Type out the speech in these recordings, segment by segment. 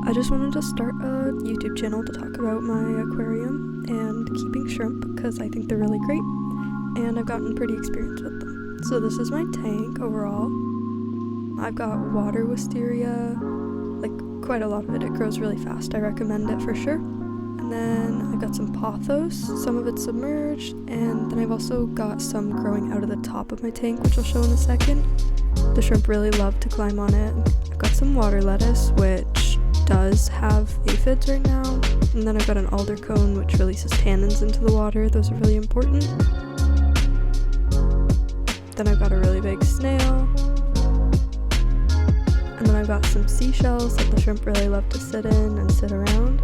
I just wanted to start a YouTube channel to talk about my aquarium and keeping shrimp because I think they're really great and I've gotten pretty experienced with them. So this is my tank overall. I've got water wisteria, like quite a lot of it. It grows really fast. I recommend it for sure. And then I've got some pothos, some of it's submerged, and then I've also got some growing out of the top of my tank, which I'll show in a second. The shrimp really love to climb on it. I've got some water lettuce, which does have aphids right now, and then I've got an alder cone which releases tannins into the water. Those are really important. Then I've got a really big snail, and then I've got some seashells that the shrimp really love to sit in and sit around,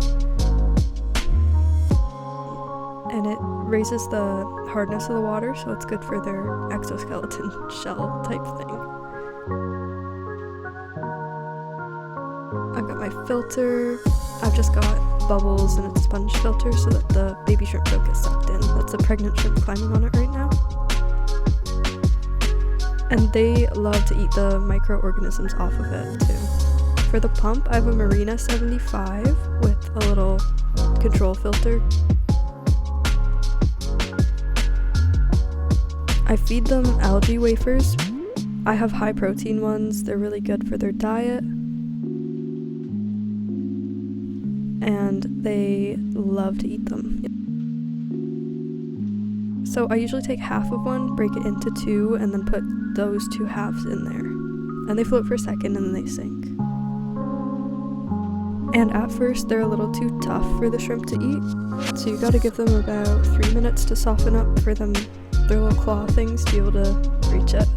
and it raises the hardness of the water, so it's good for their exoskeleton shell type thing. I've got my filter. I've just got bubbles and it's a sponge filter so that the baby shrimp don't get sucked in. That's a pregnant shrimp climbing on it right now. And they love to eat the microorganisms off of it too. For the pump, I have a Marina 75 with a little control filter. I feed them algae wafers. I have high protein ones. They're really good for their diet. And they love to eat them. So I usually take half of one, break it into two, and then put those two halves in there. And they float for a second and then they sink. And at first they're a little too tough for the shrimp to eat, so you gotta give them about 3 minutes to soften up for them, their little claw things, to be able to reach it.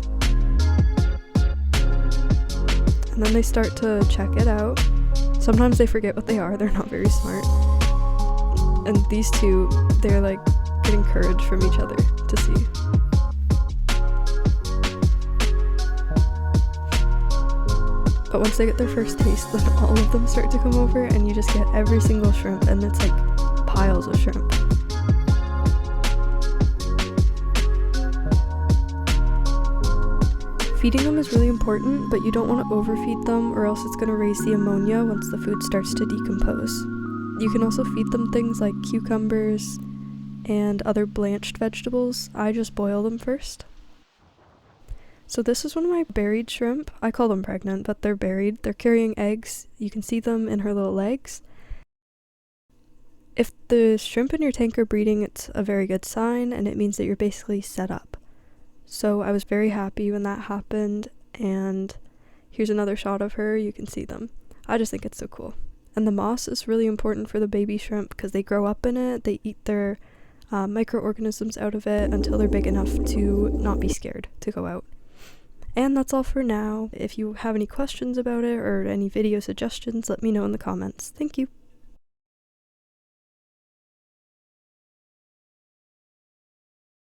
And then they start to check it out. Sometimes they forget what they are, they're not very smart. And these two, they're like getting courage from each other to see. But once they get their first taste, then all of them start to come over and you just get every single shrimp, and it's like piles of shrimp. Feeding them is really important, but you don't want to overfeed them or else it's going to raise the ammonia once the food starts to decompose. You can also feed them things like cucumbers and other blanched vegetables. I just boil them first. So this is one of my buried shrimp. I call them pregnant, but they're buried. They're carrying eggs. You can see them in her little legs. If the shrimp in your tank are breeding, it's a very good sign, and it means that you're basically set up. So I was very happy when that happened, and here's another shot of her. You can see them. I just think it's so cool. And the moss is really important for the baby shrimp because they grow up in it. They eat their microorganisms out of it until they're big enough to not be scared to go out. And that's all for now. If you have any questions about it or any video suggestions, let me know in the comments. Thank you.